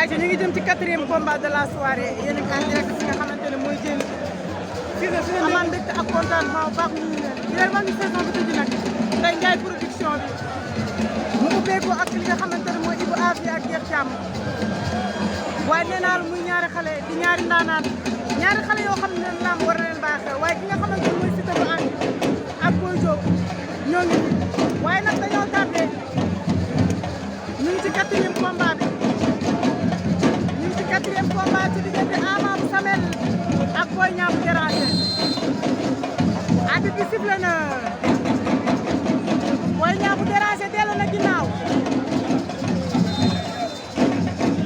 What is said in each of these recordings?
ayca ñu ngi jëm ci 4e combat de la soirée yéen a ngi en direct fi nga xamante ne mooy jël amaan mbégte ak contentement bu baax ñu ngi leen di leen wax ni saison bi tëj nag tey Ndiaye production bi mu ubbeekoo ak li nga xamante ne mooy Ibou Afia ak Cheikh Thiam waaye nee naa la muy ñaari xale di ñaari ndaanaan ñaari xale yoo xam ne lamb war na leen baaxee waaye ki nga xamante ne mooy Siteu bu ànd ak Boy Diop ñoo ngi waaye nag dañoo tardé ñu ngi ci 4e combat bi ñu ngi ci 4e combat ci diggante Ama bu Samel ak Boy Niang bu Déranger arbitre bi sifflé na Boy Niang bu Déranger dellu na ginnaaw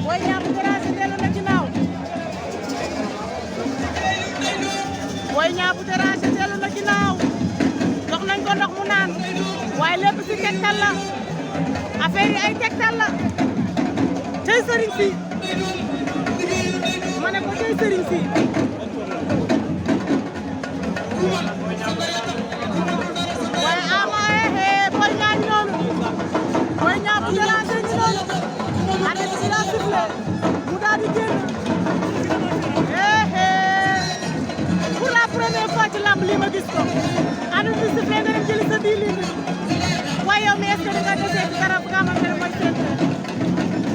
Boy Niang bu Déranger dellu na ginnaaw Boy Niang bu Déranger dellu na ginnaaw jox nañ ko ndox mu naan waaye lépp ci tegtal la affaire yi ay tegtal la tey sëriñ si ma ne ko tey sëriñ si waaye Ama Boy Niang noonu Boy Niang bu Déranger ñu noonu arrêté bi la sifflé mu daal di génn pour la première fois ci lamb lii ma gis ko arbitre bi sifflé nga dem jëli sa 10 litres waaye yow mi est-ce que nga desee ci garab nga xamante ne mooy seen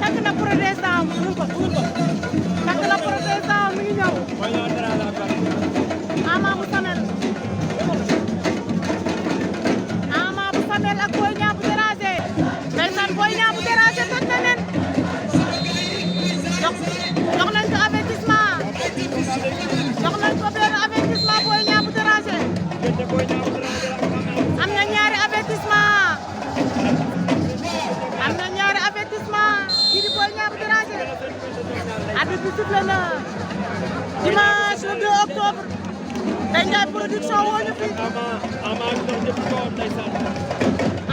takk na protestant takk na protestant mi ngi ñëw Ama bu Samel ak Boy Niang bu Déranger ndeysaan Boy Niang bu Déranger toj na leen jox nañ ko avertissement jox nañ ko benn avertissement Boy Niang bu Déranger am na ñaari avertissement kii di Boy Niang bu Déranger arbitre bi sifflé na dimanche le 2 octobre tey Ndiaye production woo ñu fi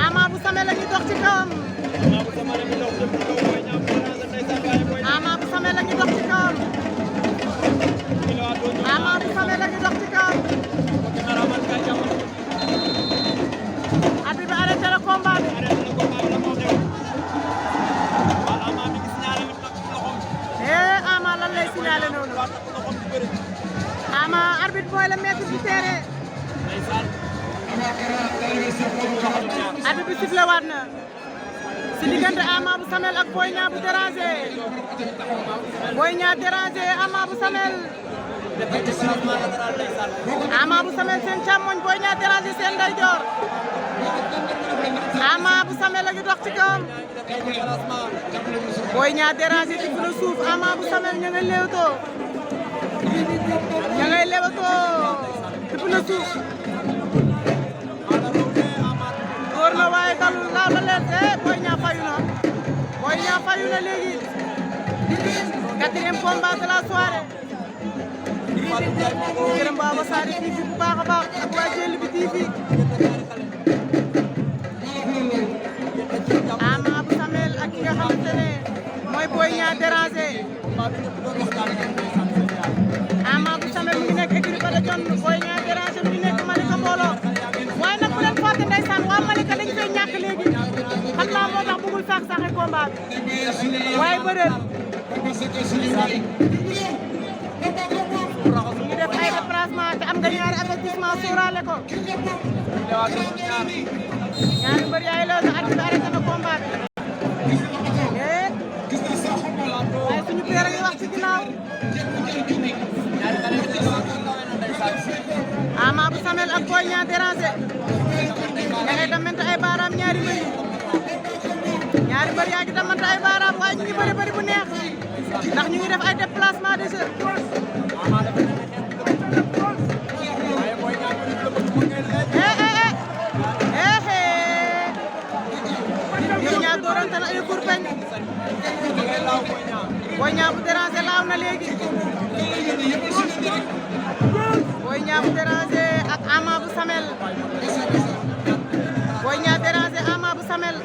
Ama bu Samel la ñu dox ci kawam Ama bu Samel la ñu dox ci kawam Ama bu Samel la ñu dox ci kawam arbitre bi arrêté le combat bi Ama lan lay signalé noonu Ama arbitre mooy la maître du terrain arbitre bi sifflé waat na si diggante Ama bu Samel ak Boy Niang bu Déranger Boy Niang Déranger Ama bu Samel Ama bu Samel seen càmmoñ Boy Niang Déranger seen ndeyjoor Ama bu Samel la ngi dox ci kawam Boy Niang Déranger ci na suuf Ama bu Samel ña ngay leewtoo ci na suuf góor na waaye dalul laaw la leen Boy Niang fayu na léegi 4e combat de la soirée gërëm ba Wassare TV bu baax a baax ak waa Jëli bi TV Ama bu Samel ak ki nga xamante ne mooy Boy Niang Déranger Ama bu Samel mu ngi nekk écurie Bada Dione Boy Niang Déranger mu ngi nekk Malika Mbooloo waaye nag bu leen fàtte ndeysaan waa Malika dañ koy ñàkk léegi xam naa moo tax bëggul sax saxe combat bi waaye bëreel mu ngi def ay déplacement te am nga ñaari avertissement sóoraale ko ñaari mbër yaay la sa arbitre bi arrêté na combat bi waaye suñu père a ngi wax ci ginnaaw Ama bu Samel ak Boy Niang Déranger da ngay damante ay baaraam ñaari mbër yaa ngi damante ay baaraam waaye ñu ngi bëri bu neex ndax ñu ngi def ay déplacement de jeu ñoom ñaar doorante na ay kurpeñ Boy Niang bu Déranger laaw na léegi Boy Niang bu Déranger ak Ama bu Samel Boy Niang Déranger Ama bu Samel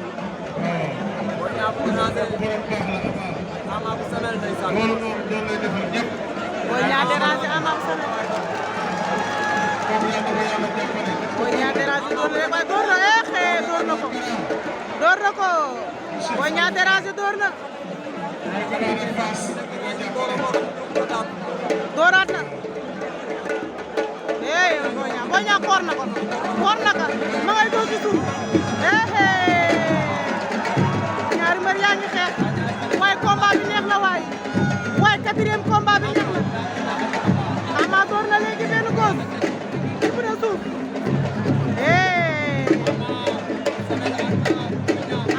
Boy Niang Déranger Ama bu Samel Boy Niang Déranger door na waaye door na ko Boy Niang Déranger door na dooraat na Boy Niang koor na ko ma ngay doo ci suuf ñaari mbër yaa ngi xeex waaye combat bi neex na waaye 4e combat bi neex na Ama door na léegi benn góos ci bu ne suuf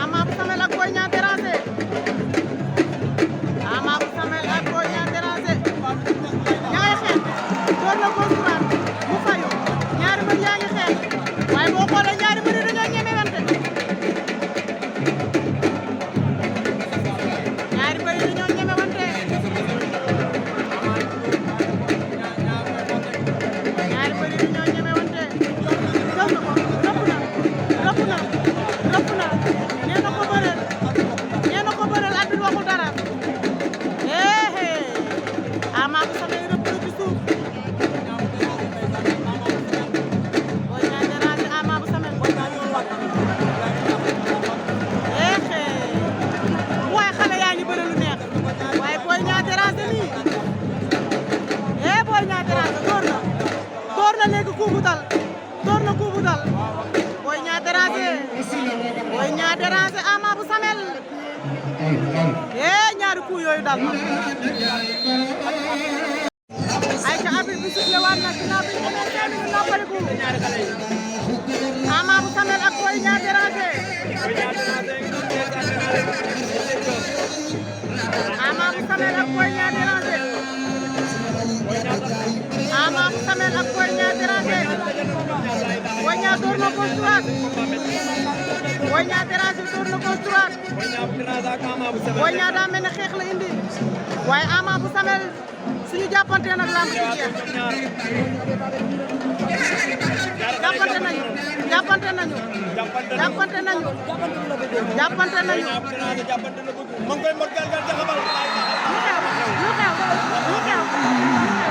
Ama bu Samel ak Boy Niang déranger Ama bu Samel ak Boy Niang déranger ña ngay xeex door na góos droit mu fayu ñaari mbër yaa ngi xeex waaye boo xoolee ñaari mbër yi dañoo ñemewante ñaari mbër yi dañoo ñemewante ñaari mbër yi dañoo ñemewante jox na ko rëpp na nee na ko bëreel at bi waxul dara Ama bu Samel rëpp na ci suuf Boy Niang déranger Ama bu Samel waaye xale yaa ngi bëre lu neex waaye Boy Niang déranger nii Boy Niang déranger door na léegi kuubu dal Boy Niang déranger Ama bu Samel ñaari coup yooyu dal ay ca arbitre bi sifflé waat na ginnaaw bi ñu demee 5 minutes noppaliku Ama bu Samel ak Boy Niang déranger Ama bu Samel ak Boy Niang déranger Ama bu Samel ak Boy Niang déranger Boy Niang door na gauche droite Boy Niang déranger door na gauche droite Boy Niang daa mel ne xeex la indi waaye Ama bu Samel suñu jàppante nag lamb ci jeex jàppante nañu jàppante nañu jàppante nañu ma ngi koy mot gal gal